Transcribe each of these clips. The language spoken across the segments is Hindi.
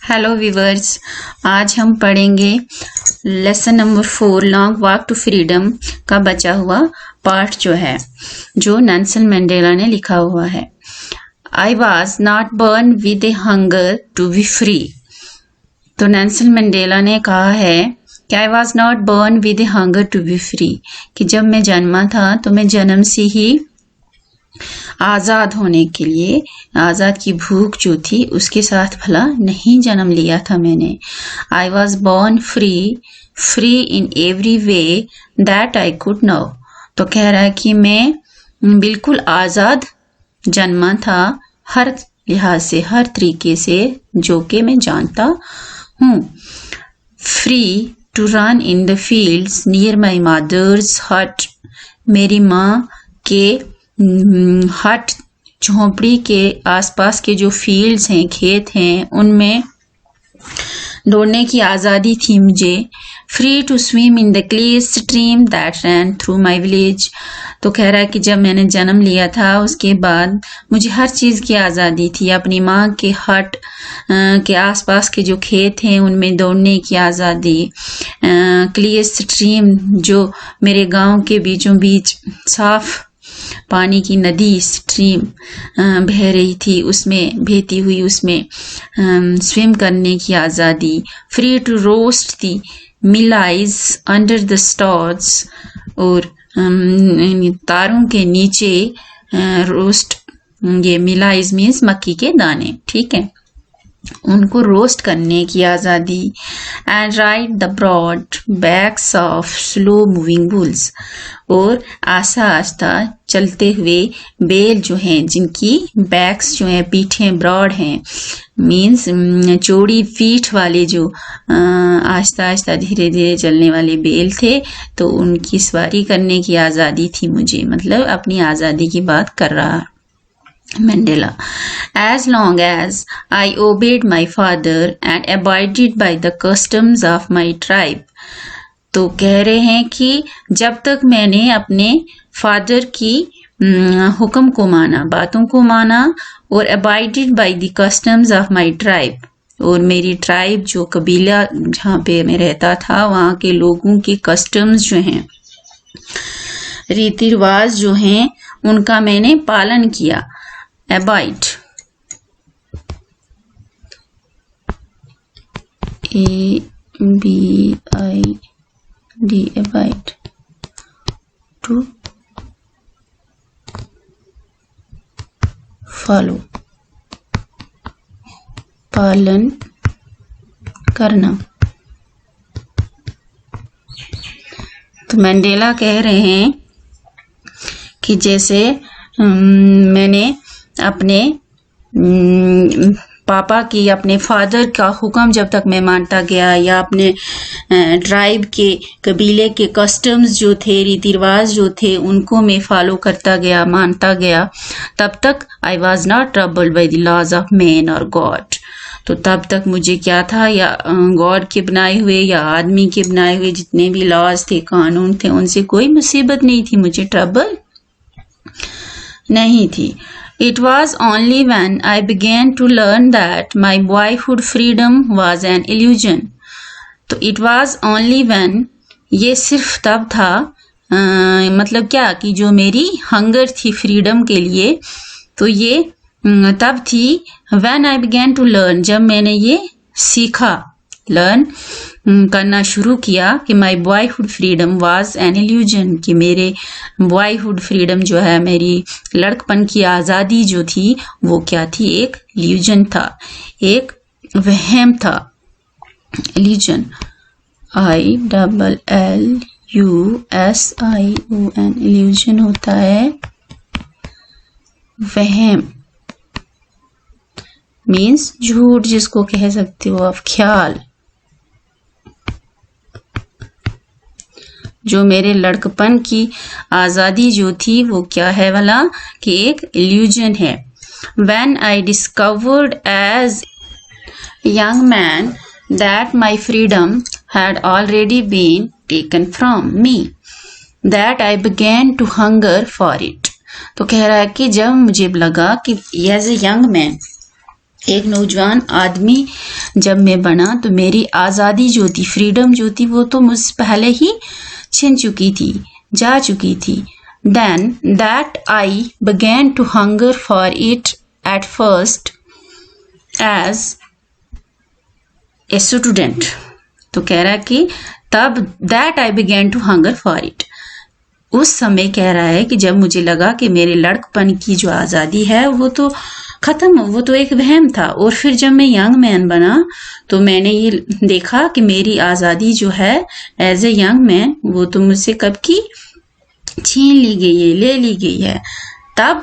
हेलो व्यूवर्स, आज हम पढ़ेंगे lesson number 4 long walk to freedom का बचा हुआ पार्ट जो नेल्सन मंडेला ने लिखा हुआ है। I was not born with a hunger to be free. तो नेल्सन मंडेला ने कहा है कि I was not born with a hunger to be free, कि जब मैं जन्मा था तो मैं जन्म से ही आज़ाद होने के लिए, आज़ाद की भूख जो थी उसके साथ भला नहीं जन्म लिया था मैंने। I was born free, free in every way that I could know. तो कह रहा है कि मैं बिल्कुल आज़ाद जन्मा था हर लिहाज से, हर तरीके से जो कि मैं जानता हूँ। Free to run in the fields near my mother's hut. मेरी माँ के हट, झोंपड़ी के आसपास के जो फील्ड्स हैं, खेत हैं, उनमें दौड़ने की आज़ादी थी मुझे। Free to swim in the clear stream that ran through my village. तो कह रहा है कि जब मैंने जन्म लिया था उसके बाद मुझे हर चीज़ की आज़ादी थी। अपनी माँ के हट के आसपास के जो खेत हैं उनमें दौड़ने की आज़ादी। क्लियर स्ट्रीम, जो मेरे गांव के बीचों बीच साफ पानी की नदी स्ट्रीम बह रही थी, उसमें बहती हुई उसमें स्विम करने की आज़ादी। Free to roast the mealies under the stars, और तारों के नीचे रोस्ट, ये मिलाइज मीन्स मक्की के दाने, ठीक है, उनको रोस्ट करने की आज़ादी। And ride the broad backs of slow moving bulls, और आस्ता आस्ता चलते हुए बेल जो हैं, जिनकी बैक्स जो हैं, पीठें ब्रॉड हैं, मीन्स चौड़ी पीठ वाले जो आस्ता आस्ता धीरे धीरे चलने वाले बेल थे, तो उनकी सवारी करने की आज़ादी थी मुझे। मतलब अपनी आज़ादी की बात कर रहा Mandela. As long as I obeyed my father and abided by the customs of my tribe. तो कह रहे हैं कि जब तक मैंने अपने फादर की हुक्म को माना, बातों को माना, और abided by the customs of my tribe, और मेरी ट्राइब जो कबीला जहाँ पे मैं रहता था वहाँ के लोगों के कस्टम्स जो हैं, रीति रिवाज जो हैं, उनका मैंने पालन किया। Abide, A-B-I-D, abide, to follow, पालन करना। तो मंडेला कह रहे हैं कि जैसे मैंने अपने पापा की, अपने फादर का हुक्म जब तक मैं मानता गया, या अपने ट्राइब के कबीले के कस्टम्स जो थे, रीति रिवाज जो थे, उनको मैं फॉलो करता गया, मानता गया, तब तक I was not troubled by the laws of man और गॉड। तो तब तक मुझे क्या था, या गॉड के बनाए हुए या आदमी के बनाए हुए जितने भी लॉज थे, कानून थे, उनसे कोई मुसीबत नहीं थी, मुझे ट्रबल नहीं थी। It was only when I began to learn that my boyhood freedom was an illusion. तो it was only when, ये सिर्फ तब था, मतलब क्या, कि जो मेरी हंगर थी फ्रीडम के लिए, तो ये तब थी when I began to learn, जब मैंने ये सीखा, लर्न करना शुरू किया, कि my boyhood freedom was an illusion, कि मेरे बॉयहुड फ्रीडम जो है, मेरी लड़कपन की आज़ादी जो थी, वो क्या थी, एक इल्यूजन था, एक वहम था। इल्यूजन, ILLUSION, इल्यूजन होता है वहम, मीन्स झूठ, जिसको कह सकते हो आप, ख्याल। जो मेरे लड़कपन की आज़ादी जो थी वो क्या है वाला, कि एक इल्यूजन है। When I discovered as a young man that my freedom had already been taken from me, that I began to hunger for it. तो कह रहा है कि जब मुझे लगा कि एज ए यंग मैन, एक नौजवान आदमी जब मैं बना तो मेरी आज़ादी जो थी, फ्रीडम जो थी, वो तो मुझसे पहले ही छिन चुकी थी, जा चुकी थी. Then that I began to hunger for it at first as a student. तो कह रहा है कि तब that I began to hunger for it. उस समय कह रहा है कि जब मुझे लगा कि मेरे लड़कपन की जो आज़ादी है वो तो ख़त्म, वो तो एक वहम था. और फिर जब मैं यंग मैन बना तो मैंने ये देखा कि मेरी आज़ादी जो है एज ए यंग मैन वो तो मुझसे कब की छीन ली गई है, ले ली गई है. तब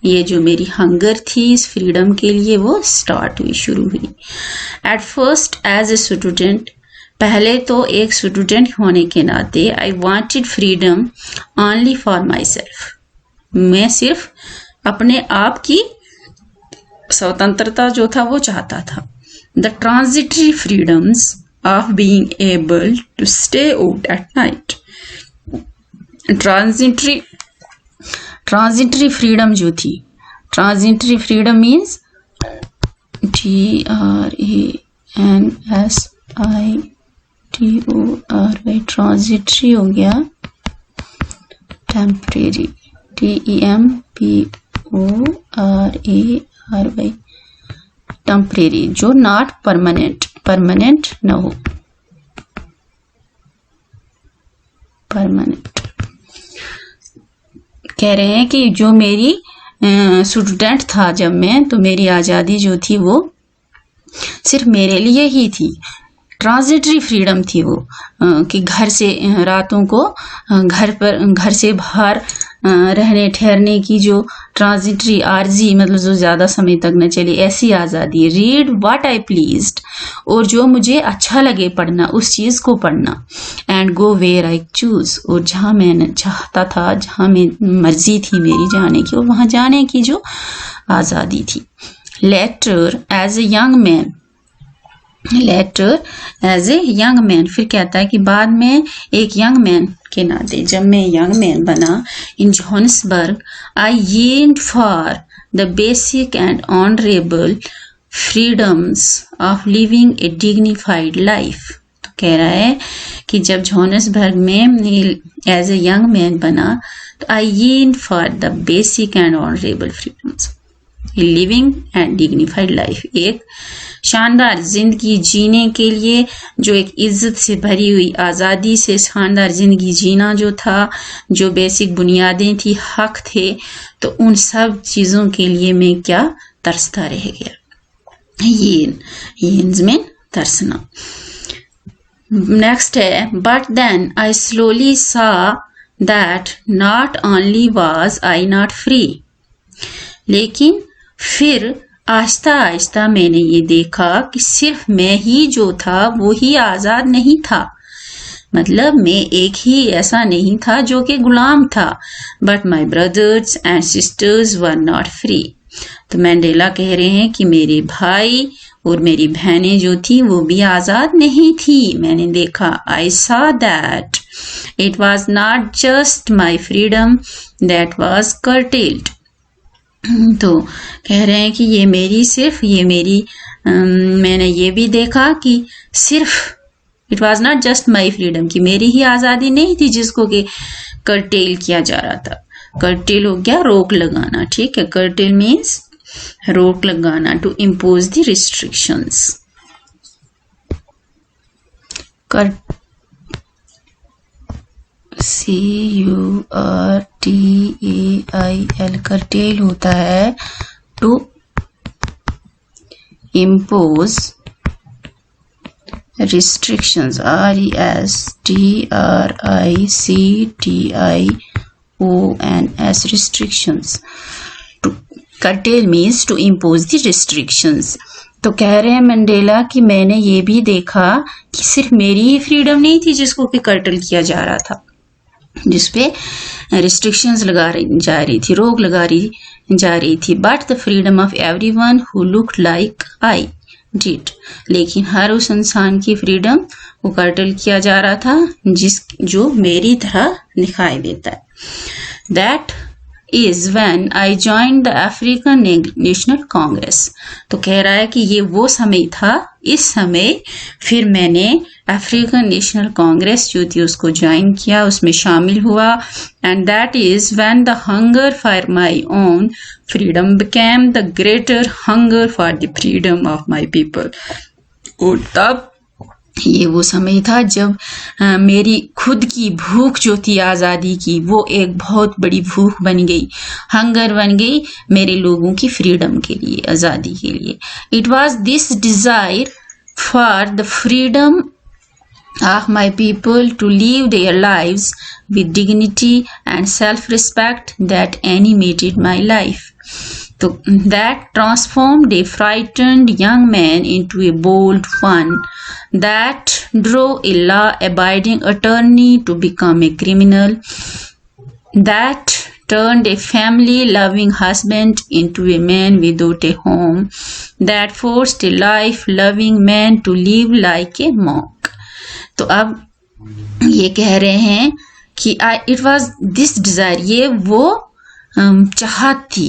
ये जो मेरी हंगर थी इस फ्रीडम के लिए वो स्टार्ट हुई, शुरू हुई. At first as a student, पहले तो एक स्टूडेंट होने के नाते I wanted freedom only for myself. मैं सिर्फ अपने आप की स्वतंत्रता जो था वो चाहता था. The transitory freedoms of being able to stay out at night. Transitory freedom जो थी, transitory freedom means TRANSITORY, transitory हो गया टेम्परेरी, TEMPORARY, टेम्परेरी, जो नॉट परमानेंट, परमानेंट न हो, परमानेंट. कह रहे हैं कि जो मेरी स्टूडेंट था जब मैं, तो मेरी आज़ादी जो थी वो सिर्फ मेरे लिए ही थी. ट्रांजिटरी फ्रीडम थी वो कि घर से रातों को घर से बाहर रहने ठहरने की जो ट्रांजिटरी, आर्जी मतलब जो ज़्यादा समय तक न चले, ऐसी आज़ादी. रीड व्हाट आई प्लीज्ड, और जो मुझे अच्छा लगे पढ़ना उस चीज़ को पढ़ना. And go where I choose, और जहाँ मैं चाहता था, जहाँ मैं मर्जी थी मेरी जाने की, और वहाँ जाने की जो आज़ादी थी. Later as a young man, later as a young man, फिर कहता है कि बाद में एक यंग मैन के नाते, जब मैं यंग मैन बना in Johannesburg, I yearned for the basic and honourable freedoms of living a dignified life. तो कह रहा है कि जब जोहान्सबर्ग में एज ए यंग मैन बना तो I yearned for the basic and honourable freedoms living and dignified life, एक शानदार जिंदगी जीने के लिए, जो एक इज्जत से भरी हुई आज़ादी से शानदार जिंदगी जीना जो था, जो बेसिक बुनियादें थी, हक थे, तो उन सब चीज़ों के लिए मैं क्या तरसता रह गया. ये में तरसना. नेक्स्ट है, बट देन आई स्लोली सा that not only was I not free, लेकिन फिर आहिस्ता आहिस्ता मैंने ये देखा कि सिर्फ मैं ही जो था वो ही आज़ाद नहीं था. मतलब मैं एक ही ऐसा नहीं था जो कि गुलाम था. But my brothers and sisters were not free. तो मैंडेला कह रहे हैं कि मेरे भाई और मेरी बहनें जो थी वो भी आज़ाद नहीं थी. मैंने देखा, आई सा that it was not just my freedom that was curtailed. तो कह रहे हैं कि मैंने ये भी देखा कि सिर्फ it was not just my freedom, कि मेरी ही आज़ादी नहीं थी जिसको कि कर्टेल किया जा रहा था. कर्टेल हो गया रोक लगाना, ठीक है. कर्टेल मीन्स रोक लगाना, to impose the restrictions. CURTAIL, curtail होता है to impose restrictions, RESTRICTIONS, restrictions. Curtail means to impose the restrictions. तो कह रहे हैं मंडेला कि मैंने ये भी देखा कि सिर्फ मेरी ही फ्रीडम नहीं थी जिसको कि कर्टेल किया जा रहा था, जिसपे रिस्ट्रिक्शंस लगा जा रही थी, रोक लगा जा रही थी. But the freedom of everyone who looked like I did, लेकिन हर उस इंसान की फ्रीडम को कर्टेल किया जा रहा था जो मेरी तरह दिखाई देता है. That is when I joined the African National Congress. तो कह रहा है कि ये वो समय था, इस समय फिर मैंने अफ्रीकन नेशनल कांग्रेस जो थी उसको ज्वाइन किया, उसमें शामिल हुआ. And that is when the hunger for my own freedom became the greater hunger for the freedom of my people. और तब ये वो समय था जब मेरी खुद की भूख जो थी आज़ादी की, वो एक बहुत बड़ी भूख बन गई, हंगर बन गई मेरे लोगों की फ्रीडम के लिए, आज़ादी के लिए. It was this desire for the freedom of my people to live their lives with dignity and self-respect that animated my life. So that transformed a frightened young man into a bold one, that drove a law-abiding attorney to become a criminal, that turned a family-loving husband into a man without a home, that forced a life-loving man to live like a monk. तो अब ये कह रहे हैं कि इट वॉज दिस डिज़ायर, ये वो चाहत थी,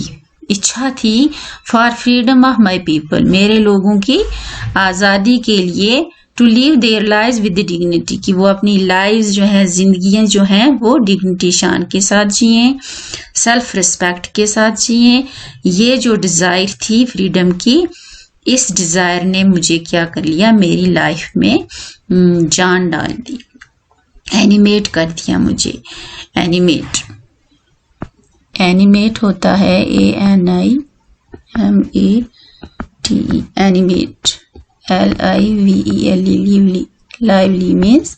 इच्छा थी, for freedom of my people, मेरे लोगों की आज़ादी के लिए, to live their lives with dignity, कि वो अपनी लाइव्स जो है, जिंदगियां जो हैं वो डिग्निटी, शान के साथ जिएं, सेल्फ रिस्पेक्ट के साथ जिएं. ये जो डिज़ायर थी फ्रीडम की, इस डिज़ायर ने मुझे क्या कर लिया, मेरी लाइफ में जान डाल दी, एनिमेट कर दिया मुझे. एनिमेट होता है ANIMATE, animate, LIVELE, lively means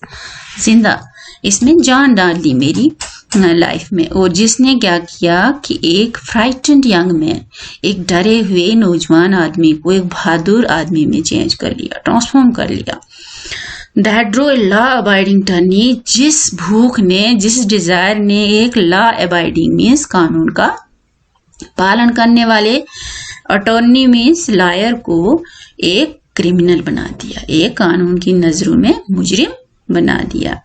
जिंदा. इसमें जान डाल दी मेरी लाइफ में. और जिसने क्या किया कि एक फ्राइटेंड यंग मैन, एक डरे हुए नौजवान आदमी को एक बहादुर आदमी में चेंज कर लिया, ट्रांसफॉर्म कर लिया. That drove a law abiding attorney, जिस भूख ने, जिस डिजायर ने एक लॉ अबाइडिंग मीन्स कानून का पालन करने वाले, अटॉर्नी मीन्स लायर को एक क्रिमिनल बना दिया, एक कानून की नजरों में मुजरिम बना दिया.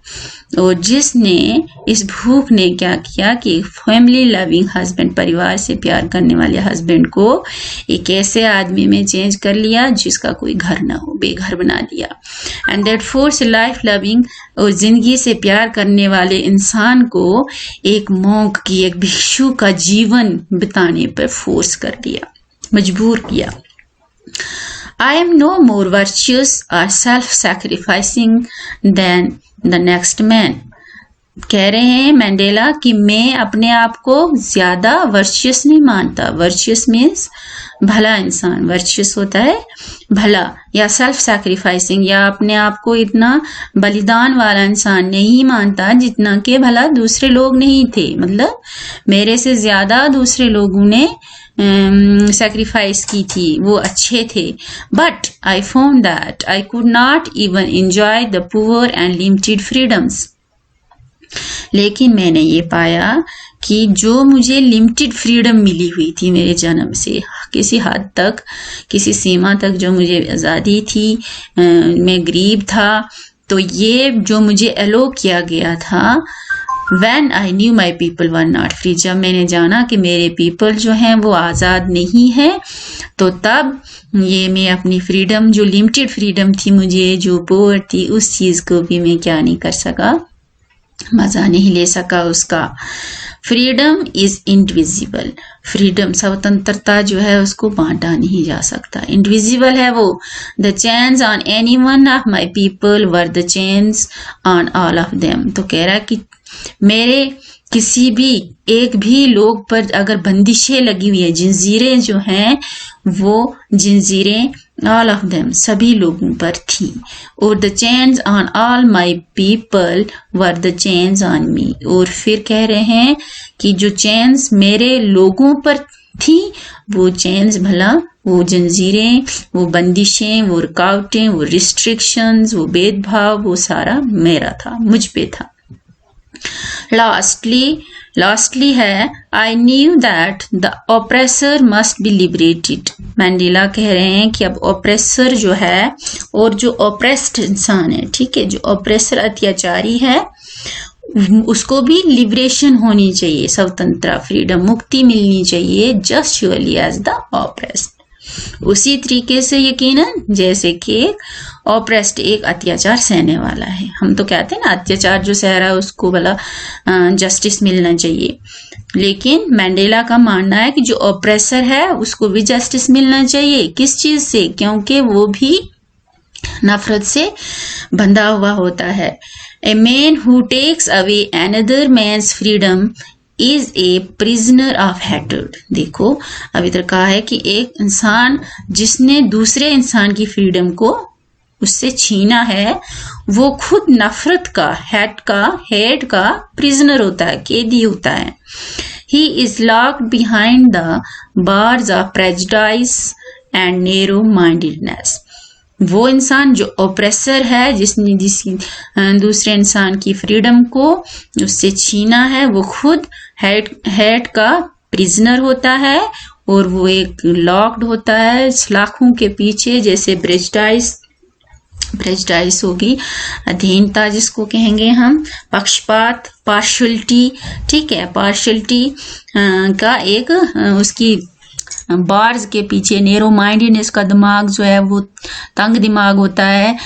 और जिसने, इस भूख ने क्या किया कि फैमिली लविंग हस्बैंड, परिवार से प्यार करने वाले हस्बैंड को एक ऐसे आदमी में चेंज कर लिया जिसका कोई घर ना हो, बेघर बना दिया. And that force life loving, और जिंदगी से प्यार करने वाले इंसान को एक मॉन्क की, एक भिक्षु का जीवन बिताने पर फोर्स कर दिया, मजबूर किया. I am no more virtuous or self-sacrificing than the next man. कह रहे हैं मैंडेला कि मैं अपने आप को ज्यादा वर्चुअस नहीं मानता. वर्चुअस मीन्स भला इंसान, वर्चुअस होता है भला, या सेल्फ सैक्रिफाइसिंग, या अपने आप को इतना बलिदान वाला इंसान नहीं मानता जितना कि भला दूसरे लोग नहीं थे. मतलब मेरे से ज्यादा दूसरे लोगों ने sacrifice की थी, वो अच्छे थे. But I found that I could not even enjoy the poor and limited freedoms. लेकिन मैंने ये पाया कि जो मुझे लिमिटेड फ्रीडम मिली हुई थी मेरे जन्म से, किसी हद तक, किसी सीमा तक जो मुझे आज़ादी थी, मैं गरीब था, तो ये जो मुझे अलो किया गया था, When I knew my people were not free, जब मैंने जाना कि मेरे पीपल जो हैं वो आज़ाद नहीं है, तो तब ये मैं अपनी फ्रीडम, जो लिमिटेड फ्रीडम थी मुझे, जो पोर थी, उस चीज़ को भी मैं क्या नहीं कर सका, मज़ा नहीं ले सका उसका. फ्रीडम इज इंडिविजिबल, फ्रीडम, स्वतंत्रता जो है उसको बांटा नहीं जा सकता, इंडिविजिबल है वो. The chains on any one of my people were the chains on all of them. तो कह रहा है कि मेरे किसी भी एक भी लोग पर अगर बंदिशें लगी हुई है, जंजीरें जो हैं, वो जंजीरें ऑल ऑफ देम, सभी लोगों पर थी. और the chains on all my people were the chains on me. और फिर कह रहे हैं कि जो चेन्स मेरे लोगों पर थी, वो चेन्स भला, वो जंजीरें, वो बंदिशें, वो रुकावटें, वो रिस्ट्रिक्शंस, वो भेदभाव, वो सारा मेरा था, मुझ पे था. Lastly है, I knew that the oppressor must be liberated. Mandala कह रहे हैं कि अब ऑप्रेसर जो है और जो ऑप्रेस्ड इंसान है, ठीक है, जो ऑप्रेसर अत्याचारी है, उसको भी लिबरेशन होनी चाहिए, स्वतंत्रता, फ्रीडम, मुक्ति मिलनी चाहिए, just surely as the oppressed. उसी तरीके से यकीनन जैसे कि ऑप्रेस्ड एक अत्याचार सहने वाला है। हम तो कहते हैं ना अत्याचार जो सह रहा है उसको भला जस्टिस मिलना चाहिए, लेकिन मैंडेला का मानना है कि जो ऑप्रेसर है उसको भी जस्टिस मिलना चाहिए। किस चीज से? क्योंकि वो भी नफरत से बंधा हुआ होता है। A man who takes away another man's freedom is a prisoner of hatred. देखो अब इधर कहा है कि एक इंसान जिसने दूसरे इंसान की फ्रीडम को उससे छीना है वो खुद नफरत का, हेट का प्रिजनर होता है, कैदी होता है। He is locked behind the bars of prejudice and narrow mindedness. वो इंसान जो ऑप्रेसर है, जिसने दूसरे इंसान की फ्रीडम को उससे छीना है, वो खुद हेट का प्रिजनर होता है और वो एक लॉक्ड होता है सलाखों के पीछे, जैसे प्रेजुडिस होगी अधीनता जिसको कहेंगे हम, पक्षपात, पार्शलिटी, ठीक है, पार्शलिटी का एक उसकी बार्स के पीछे, नैरो माइंडेडनेस का दिमाग जो है वो तंग दिमाग होता है,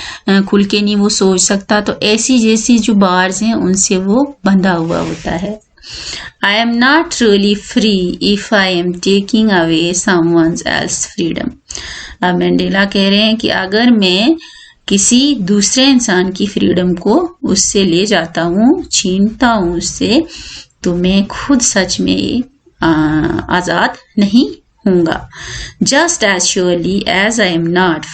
खुल के नहीं वो सोच सकता, तो ऐसी जैसी जो बार्स हैं उनसे वो बंधा हुआ होता है। I am not really free if I am taking away someone else's freedom। अब मैंडेला कह रहे हैं कि अगर मैं किसी दूसरे इंसान की फ्रीडम को उससे ले जाता हूँ, छीनता हूँ उससे, तो मैं खुद सच में आजाद नहीं हूँगा। Just as surely as I am not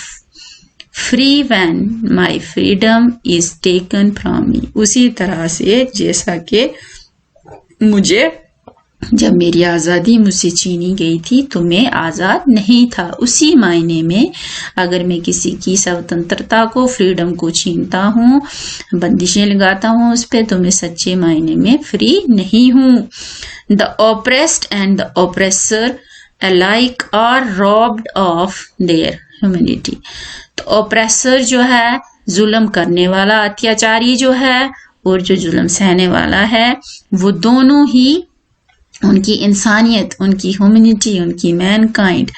free when my freedom is taken from me। उसी तरह से जैसा कि मुझे जब मेरी आज़ादी मुझसे छीनी गई थी तो मैं आज़ाद नहीं था, उसी मायने में अगर मैं किसी की स्वतंत्रता को, फ्रीडम को छीनता हूँ, बंदिशें लगाता हूँ उस पर, तो मैं सच्चे मायने में फ्री नहीं हूँ। The oppressed and the oppressor alike are robbed of their humanity। तो ऑप्रेसर जो है, जुल्म करने वाला, अत्याचारी जो है, और जो जुल्म सहने वाला है, वो दोनों ही उनकी इंसानियत, उनकी ह्यूमैनिटी, उनकी मैनकाइंड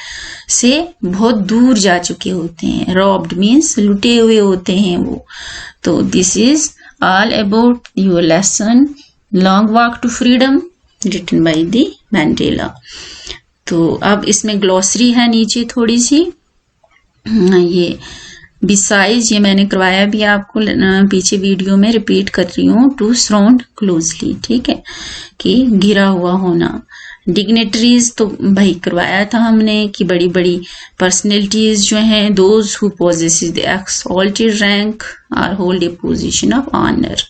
से बहुत दूर जा चुके होते हैं। रॉब्ड मीन्स लुटे हुए होते हैं वो। तो this is all about your lesson long walk to freedom written by the Mandela. तो अब इसमें ग्लॉसरी है नीचे थोड़ी सी, ये बिसाइज, ये मैंने करवाया भी आपको पीछे वीडियो में, रिपीट कर रही हूँ। टू सराउंड क्लोजली, ठीक है, कि घिरा हुआ होना। डिग्नेटरीज तो भाई करवाया था हमने कि बड़ी बड़ी पर्सनैलिटीज जो हैं, those who possess the exalted rank or hold a position of honour.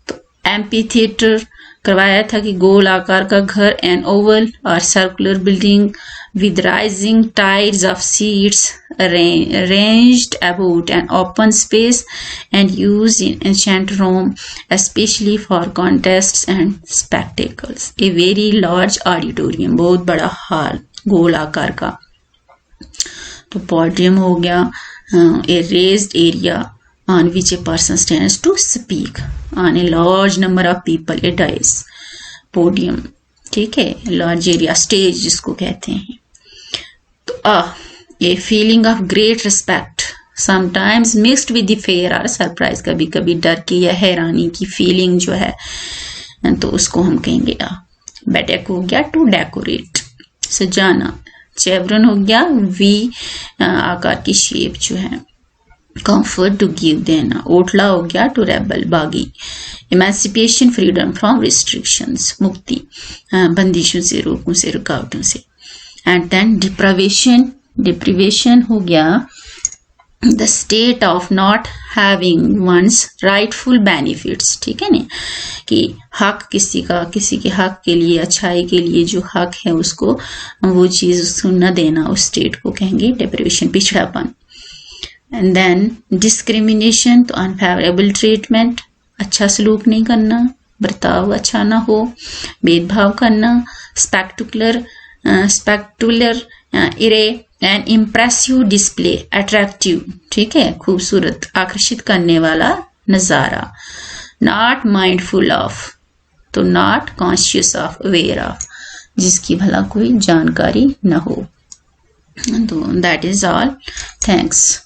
तो एम्पीथिएटर करवाया था कि गोल आकार का घर, एन ओवल और circular building with rising tides of seats arranged about an open space and used in ancient Rome, especially for contests and spectacles। A very large auditorium, बहुत बड़ा हॉल गोल आकार का। तो podium हो गया, a raised area on which a person stands to speak on a large number of people, a dais, podium, ठीक है, large area, stage जिसको कहते हैं। तो a feeling of great respect sometimes mixed with the fear or surprise, कभी कभी डर की या हैरानी की फीलिंग जो है, तो उसको हम कहेंगे बेडेक हो गया टू डेकोरेट, सजाना। चेवरन हो गया वी आकार की शेप जो है, कंफर्ट टू गिव देना। ओटला हो गया टू रेबल, बागी। इमेंसिपेशन फ्रीडम फ्रॉम रिस्ट्रिक्शंस, मुक्ति बंदिशों से, रोकों से, रुकावटों से। एंड देन डिप्रीवेशन हो गया the state of not having one's rightful benefits, ठीक है ना, कि हक किसी के हक के लिए, अच्छाई के लिए जो हक है उसको, वो चीज उसको न देना, उस स्टेट को कहेंगे डिप्रीवेशन, पिछड़ापन। एंड देन डिस्क्रिमिनेशन, तो अनफेवरेबल ट्रीटमेंट, अच्छा सलूक नहीं करना, बर्ताव अच्छा ना हो, भेदभाव करना। स्पेक्टुलर इरे एंड इम्प्रेसिव डिस्प्ले, अट्रैक्टिव, ठीक है, खूबसूरत, आकर्षित करने वाला नजारा। नॉट माइंडफुल ऑफ, तो not conscious of, aware of, जिसकी भला कोई जानकारी न हो। तो दैट इज ऑल, थैंक्स।